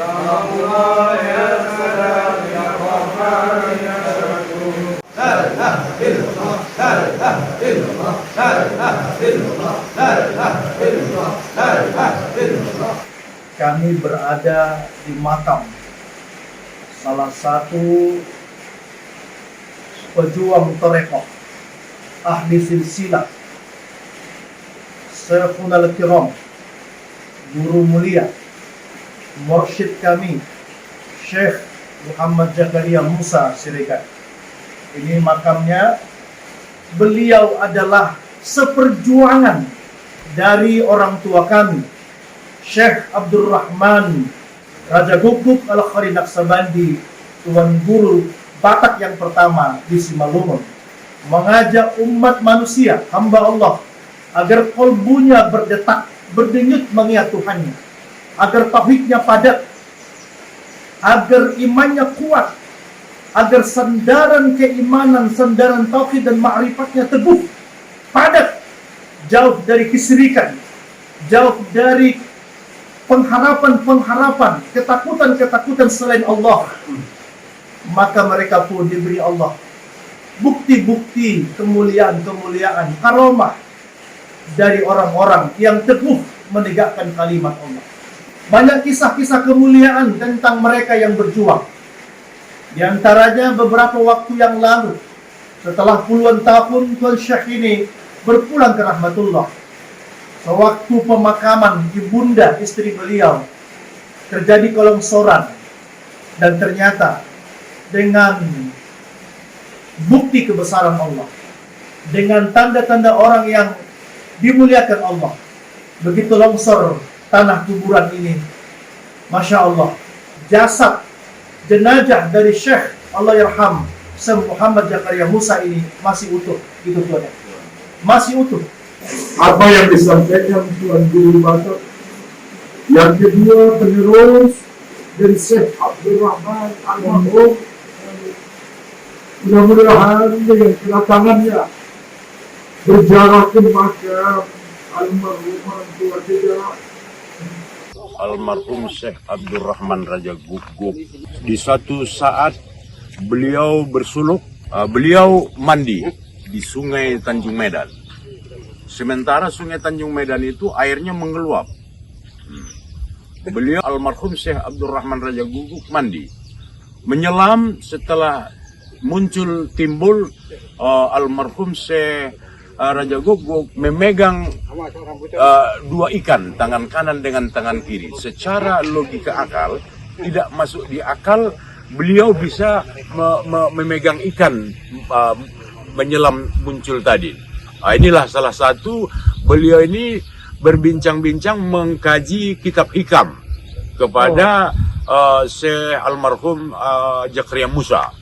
Allah ya salam ya Rahman ya Shakur. La ilaha illallah, la ilaha illallah, la ilaha illallah, la ilaha illallah, la ilaha illallah. Kami berada di makam salah satu pejuang tarekat ahli silsilah Syekhul Al-Kiram, guru mulia, mursyid kami Syekh Muhammad Zakaria Musa Siregar. Ini makamnya. Beliau adalah seperjuangan dari orang tua kami, Syekh Abdurrahman Raja Guguk Al-Khari Naksabandi, Tuan Guru Batak yang pertama di Simalungun, mengajak umat manusia, hamba Allah, agar kolbunya berdetak, berdenyut mengingat Tuhannya, agar tauhidnya padat, agar imannya kuat, agar sandaran keimanan, sandaran tauhid dan ma'rifatnya teguh, padat, jauh dari kesyirikan, jauh dari pengharapan-pengharapan, ketakutan-ketakutan selain Allah. Maka mereka pun diberi Allah bukti-bukti kemuliaan-kemuliaan, karomah dari orang-orang yang teguh menegakkan kalimat Allah. Banyak kisah-kisah kemuliaan tentang mereka yang berjuang. Di antaranya beberapa waktu yang lalu, setelah puluhan tahun Tuan Syekh ini berpulang ke rahmatullah, sewaktu pemakaman ibunda istri beliau terjadi kelongsoran, dan ternyata dengan bukti kebesaran Allah, dengan tanda-tanda orang yang dimuliakan Allah, begitu longsor tanah kuburan ini, Masya Allah, jasad jenazah dari Syekh Allahyarham Syekh Muhammad Zakaria Musa ini masih utuh, gitu Tuan, masih utuh. Apa yang disampaikan Tuan Guru Batak, yang kedua penerus dari Syekh Abdurrahman Al-Mahmud, mudah-mudahan dengan kedatangannya berjarak ke makam almarhum tua kita almarhum Syekh Abdurrahman Raja Guguk. Di suatu saat beliau bersuluk, beliau mandi di Sungai Tanjung Medan. Sementara Sungai Tanjung Medan itu airnya mengeluap. Beliau almarhum Syekh Abdurrahman Raja Guguk mandi, menyelam. Setelah timbul almarhum Syekh Raja Guguk memegang dua ikan, tangan kanan dengan tangan kiri. Secara logika akal tidak masuk di akal beliau bisa memegang ikan menyelam muncul tadi. Inilah salah satu beliau ini berbincang-bincang mengkaji kitab hikam kepada Syekh almarhum Zakaria Musa.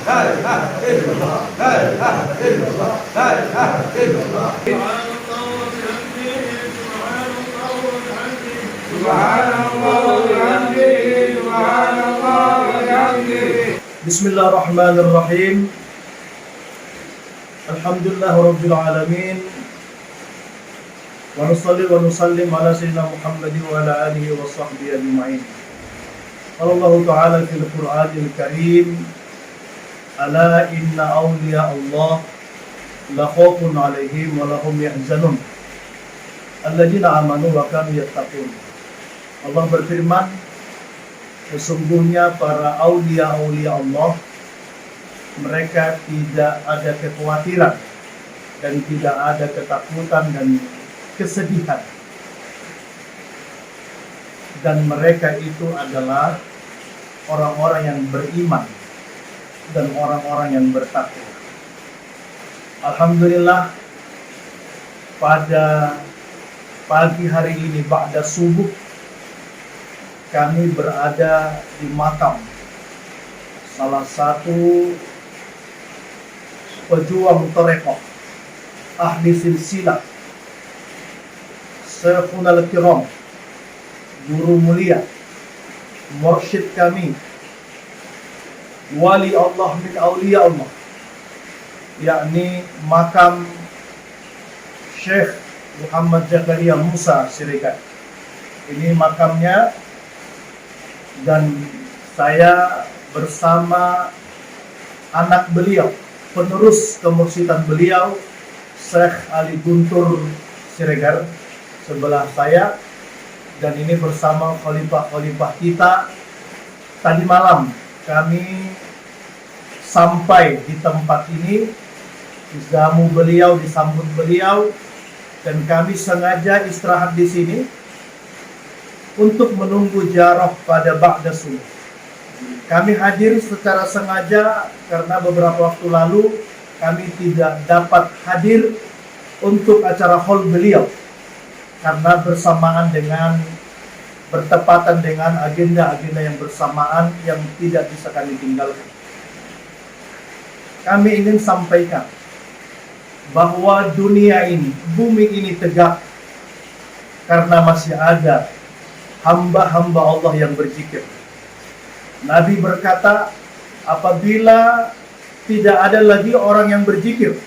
la ilaha illallah, la ilaha illallah, la ilaha illallah. Subhanallah wa bihamdihi, subhanallah wa bihamdihi. Bismillahirrahmanirrahim. Alhamdulillahirabbil alamin. Wa nusalli wa nusallim ala sayyidina Muhammadin wa ala alihi wa sahbihi ajma'in. Allah Ta'ala fil Qur'anil Karim, ala inna awliya Allah la khaufun 'alaihim wa la hum yahzanun alladzina amanu wa kanu yattaqun. Allah berfirman, sesungguhnya para aulia-aulia Allah, mereka tidak ada kekhawatiran dan tidak ada ketakutan dan kesedihan. Dan mereka itu adalah orang-orang yang beriman dan orang-orang yang bertakwa. Alhamdulillah, pada pagi hari ini ba'da subuh kami berada di makam salah satu pejuang tarekat ahli silsilah Syekhuna al-Kiram, guru mulia, mursyid kami, wali Allah min awliya Allah, yakni makam Syekh Muhammad Zakaria Musa Siregar. Ini makamnya, dan saya bersama anak beliau, penerus kemursidan beliau, Syekh Ali Guntur Siregar, sebelah saya, dan ini bersama khalifah-khalifah kita. Tadi malam kami sampai di tempat ini, dijamu beliau, disambut beliau, dan kami sengaja istirahat di sini untuk menunggu jarah pada ba'da subuh. Kami hadir secara sengaja karena beberapa waktu lalu kami tidak dapat hadir untuk acara haul beliau karena bertepatan dengan agenda-agenda yang bersamaan yang tidak bisa kami tinggalkan. Kami ingin sampaikan bahwa dunia ini, bumi ini tegak karena masih ada hamba-hamba Allah yang berzikir. Nabi berkata, apabila tidak ada lagi orang yang berzikir,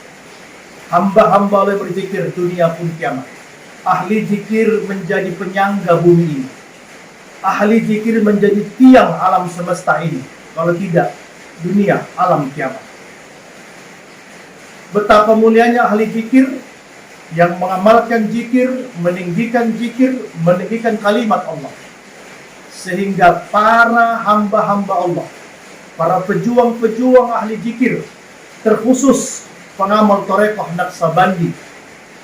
hamba-hamba Allah yang berzikir, dunia pun kiamat. Ahli zikir menjadi penyangga bumi ini. Ahli zikir menjadi tiang alam semesta ini. Kalau tidak, dunia alam kiamat. Betapa mulianya ahli zikir yang mengamalkan zikir, meninggikan kalimat Allah. Sehingga para hamba-hamba Allah, para pejuang-pejuang ahli zikir, terkhusus pengamal tarekat Naqsabandi,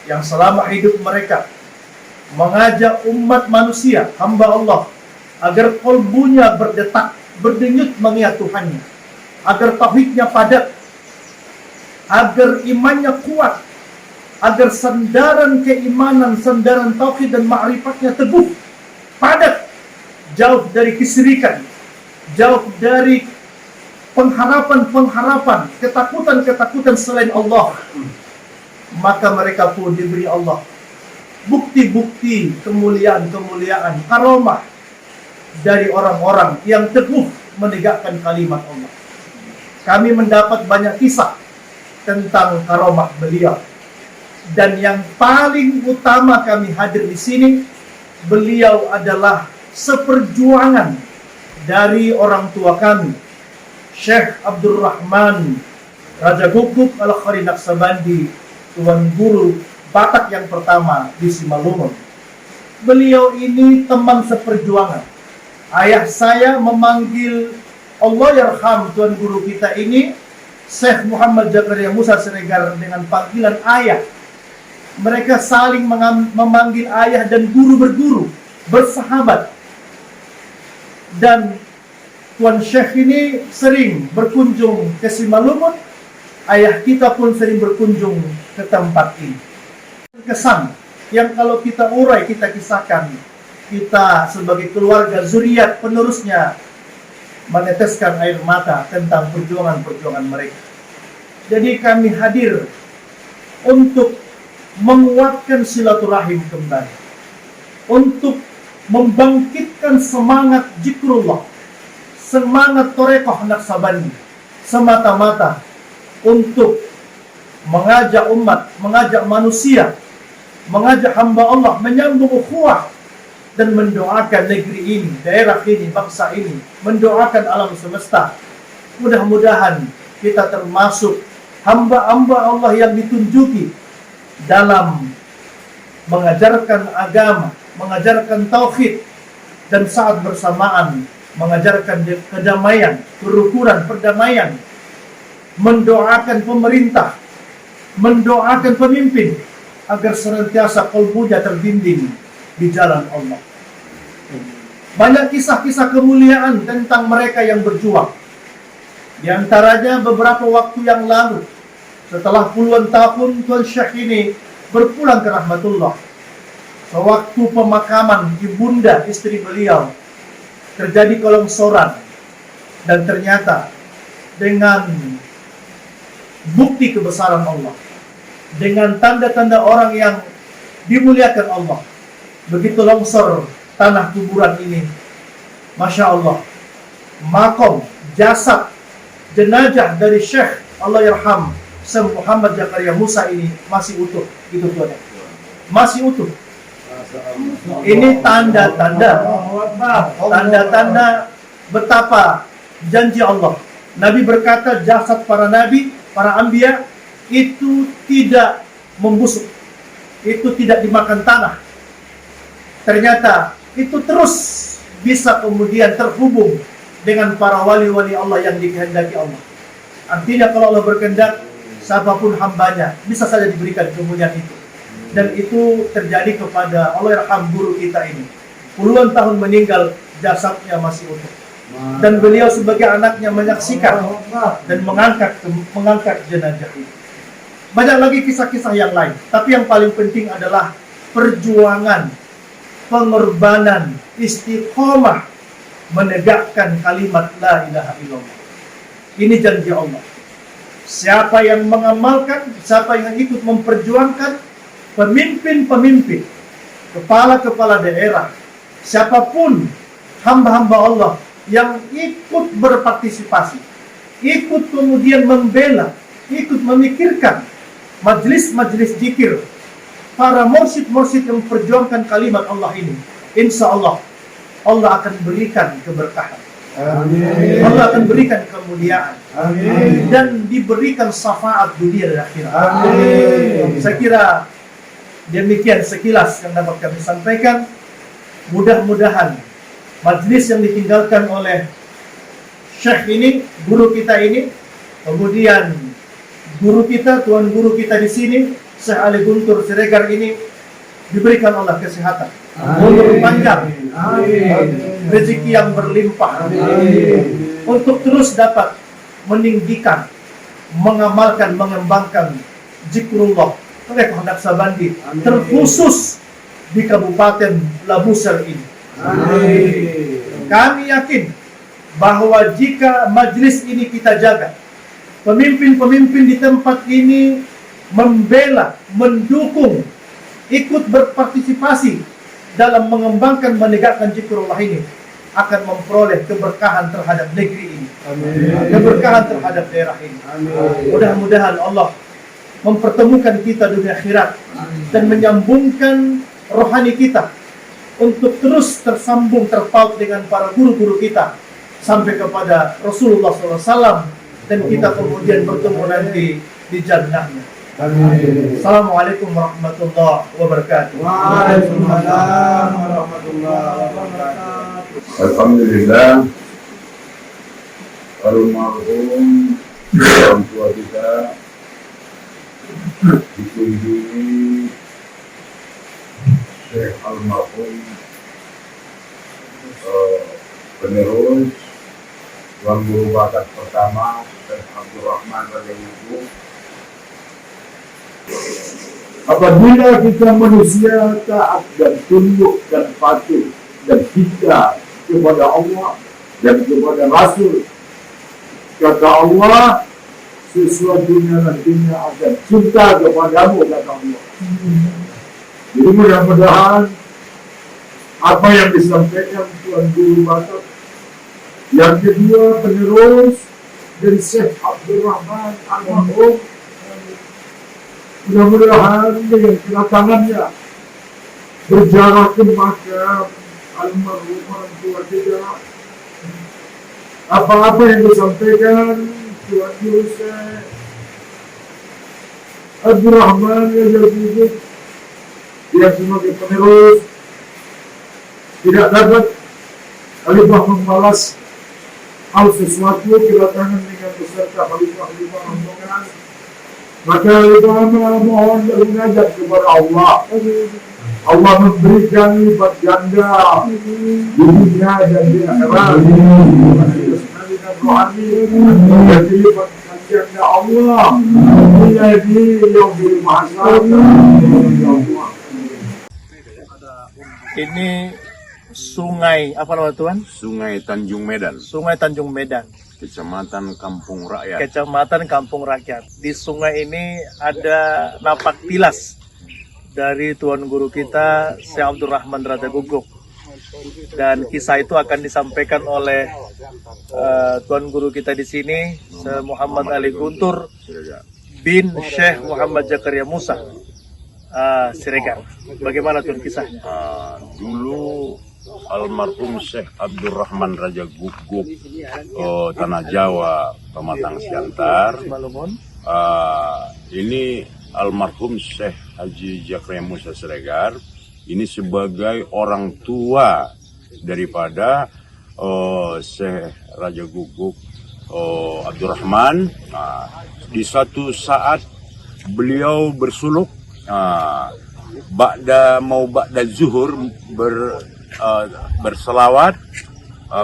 yang selama hidup mereka mengajak umat manusia, hamba Allah, agar kolbunya berdenyut mengingat Tuhannya, agar tauhidnya padat, agar imannya kuat, agar sandaran keimanan, sandaran tauhid dan ma'rifatnya teguh, padat, jauh dari kesyirikan, jauh dari pengharapan-pengharapan, ketakutan-ketakutan selain Allah. Maka mereka pun diberi Allah bukti-bukti kemuliaan-kemuliaan, karomah dari orang-orang yang teguh menegakkan kalimat Allah. Kami mendapat banyak kisah tentang karomah beliau, dan yang paling utama kami hadir di sini, beliau adalah seperjuangan dari orang tua kami, Syekh Abdurrahman Raja Guguk Al-Khari Naqsabandi, Tuan Guru Batak yang pertama di Simalungun. Beliau ini teman seperjuangan. Ayah saya memanggil Allahyarham Tuan Guru kita ini, Syekh Muhammad Zakaria Musa Siregar, dengan panggilan ayah. Mereka saling memanggil ayah dan guru berguru, bersahabat. Dan Tuan Syekh ini sering berkunjung ke Simalungun. Ayah kita pun sering berkunjung ke tempat ini. Kesan yang kalau kita urai, kita kisahkan, kita sebagai keluarga zuriat penerusnya meneteskan air mata tentang perjuangan-perjuangan mereka. Jadi kami hadir untuk menguatkan silaturahim kembali, untuk membangkitkan semangat zikrullah, semangat Thariqah Naqsabandi, semata-mata untuk mengajak umat, mengajak manusia, mengajak hamba Allah menyambung ukhuwah dan mendoakan negeri ini, daerah ini, bangsa ini, mendoakan alam semesta. Mudah-mudahan kita termasuk hamba-hamba Allah yang ditunjuki dalam mengajarkan agama, mengajarkan tauhid, dan saat bersamaan mengajarkan kedamaian, kerukunan, perdamaian, mendoakan pemerintah, mendoakan pemimpin agar senantiasa qalbunya terbimbing di jalan Allah. Banyak kisah-kisah kemuliaan tentang mereka yang berjuang. Di antaranya beberapa waktu yang lalu, setelah puluhan tahun Tuan Syekh ini berpulang ke rahmatullah, sewaktu pemakaman ibunda istri beliau terjadi kelongsoran, dan ternyata dengan bukti kebesaran Allah, dengan tanda-tanda orang yang dimuliakan Allah, begitu longsor tanah kuburan ini, Masya Allah, makom, jasad, jenazah dari Syekh Allahyarham Syekh Muhammad Zakaria Musa ini masih utuh. Itu Tuhan, masih utuh. Ini tanda-tanda betapa janji Allah. Nabi berkata jasad para nabi, para anbiya itu tidak membusuk, itu tidak dimakan tanah. Ternyata itu terus bisa kemudian terhubung dengan para wali-wali Allah yang dikehendaki Allah. Artinya kalau Allah berkehendak, siapapun hambanya bisa saja diberikan kemuliaan itu. Dan itu terjadi kepada Allahyarham guru kita ini. Puluhan tahun meninggal, jasadnya masih utuh. Dan beliau sebagai anaknya menyaksikan dan mengangkat jenazah itu. Banyak lagi kisah-kisah yang lain, tapi yang paling penting adalah perjuangan, pengorbanan, istiqomah menegakkan kalimat la ilaha illallah. Ini janji Allah. Siapa yang mengamalkan, siapa yang ikut memperjuangkan, pemimpin-pemimpin, kepala-kepala daerah, siapapun hamba-hamba Allah yang ikut berpartisipasi, ikut kemudian membela, ikut memikirkan majelis-majelis zikir, para mursyid-mursyid yang memperjuangkan kalimat Allah ini, insya Allah Allah akan berikan keberkahan. Amin. Allah akan berikan kemuliaan. Amin. Dan diberikan syafaat dunia dan akhirat. Amin. Saya kira demikian sekilas yang dapat kami sampaikan. Mudah-mudahan majelis yang ditinggalkan oleh Syekh ini, guru kita ini, kemudian guru kita, tuan guru kita di sini, Syekh Ali Guntur Siregar ini, diberikan Allah kesehatan, umur panjang, rezeki yang berlimpah, untuk terus dapat meninggikan, mengamalkan, mengembangkan zikrullah Thariqah Naqsabandi, terkhusus di Kabupaten Labusar ini. Kami yakin bahwa jika majelis ini kita jaga, pemimpin-pemimpin di tempat ini membela, mendukung, ikut berpartisipasi dalam mengembangkan, menegakkan zikrullah ini, akan memperoleh keberkahan terhadap negeri ini. Amin. Keberkahan terhadap daerah ini. Amin. Mudah-mudahan Allah mempertemukan kita dunia akhirat dan menyambungkan rohani kita untuk terus tersambung, terpaut dengan para guru-guru kita sampai kepada Rasulullah SAW, dan kita kemudian bertemu nanti di jannahnya. Amin. Assalamualaikum warahmatullahi wabarakatuh. Waalaikumsalam warahmatullahi wabarakatuh. Alhamdulillah, almarhum orang tua kita dikunjungi Syekh almarhum penerus Tuan Guru Bakat pertama Syekh Abdurrahman Radhiyallahu. Apabila kita manusia taat dan tunduk dan patuh dan cinta kepada Allah, dan kepada Rasul. Kata Allah, sesuatunya nantinya akan cinta kepadamu, kata Allah. Jadi mudah-mudahan apa yang disampaikan Tuan Guru Batak, yang kedua penerus dari Syekh Abdul Rahman Almarhum, mudah-mudahan dengan kedatangannya berjarak ke makam almarhum orang tua kita, apa-apa yang disampaikan Tuan Guru Syekh Abdul Rahman yang sebagai penerus tidak dapat Khalifah membalas hal sesuatu kedatangan dengan beserta Khalifah rombongan, maka Khalifah mohon bermunajat kepada Allah. Allah memberikan lipat ganda di dunia dan di akhirat. Jasmani dan rohani dan lipat ganda Allah. Menjadi yang bermahasiswa. Ini sungai apa nama Tuan? Sungai Tanjung Medan, Sungai Tanjung Medan, Kecamatan Kampung Rakyat. Kecamatan Kampung Rakyat. Di sungai ini ada napak tilas dari Tuan Guru kita Syekh Abdul Rahman Raja Guguk, dan kisah itu akan disampaikan oleh Tuan Guru kita di sini, Syekh Muhammad Ali Guntur bin Syekh Muhammad Zakaria Musa Siregar. Bagaimana Tuan kisahnya? Dulu almarhum Syekh Abdul Rahman Raja Guguk, Tanah Jawa, Pematang Siantar. Ini almarhum Syekh Haji Zakaria Musa Siregar ini sebagai orang tua daripada Syekh Raja Guguk Abdul Rahman. Di suatu saat beliau bersuluk ba'da zuhur berselawat,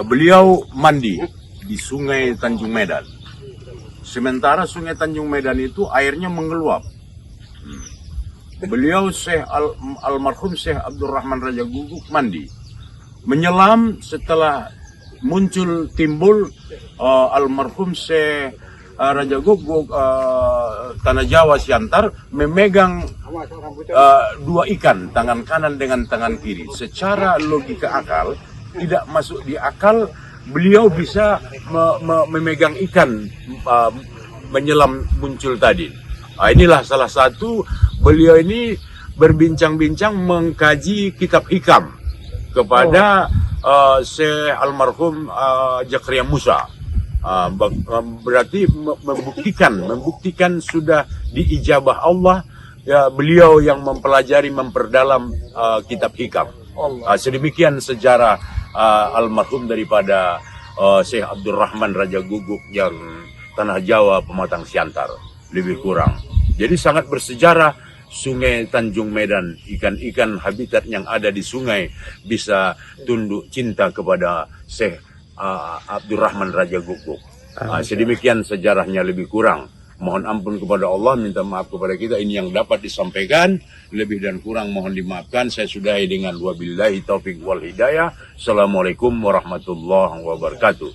beliau mandi di Sungai Tanjung Medan. Sementara Sungai Tanjung Medan itu airnya mengeluap. Beliau almarhum Syekh Abdul Rahman Raja Guguk mandi, menyelam. Setelah timbul almarhum Syekh Raja Guguk Tanah Jawa Siantar memegang dua ikan, tangan kanan dengan tangan kiri. Secara logika akal tidak masuk di akal beliau bisa memegang ikan menyelam muncul tadi. Inilah salah satu beliau ini berbincang-bincang mengkaji kitab hikam kepada Syekh almarhum Zakaria Musa. Berarti membuktikan sudah diijabah Allah ya, beliau yang mempelajari memperdalam kitab hikam. Sedemikian sejarah almarhum daripada Syekh Abdul Rahman Raja Guguk yang Tanah Jawa Pematang Siantar lebih kurang. Jadi sangat bersejarah Sungai Tanjung Medan. Ikan-ikan habitat yang ada di sungai bisa tunduk cinta kepada Syekh Abdul Rahman Raja Guguk. Sedemikian sejarahnya lebih kurang. Mohon ampun kepada Allah, minta maaf kepada kita. Ini yang dapat disampaikan, lebih dan kurang mohon dimaafkan. Saya sudahi dengan wabillahi taufiq wal hidayah. Assalamualaikum warahmatullahi wabarakatuh.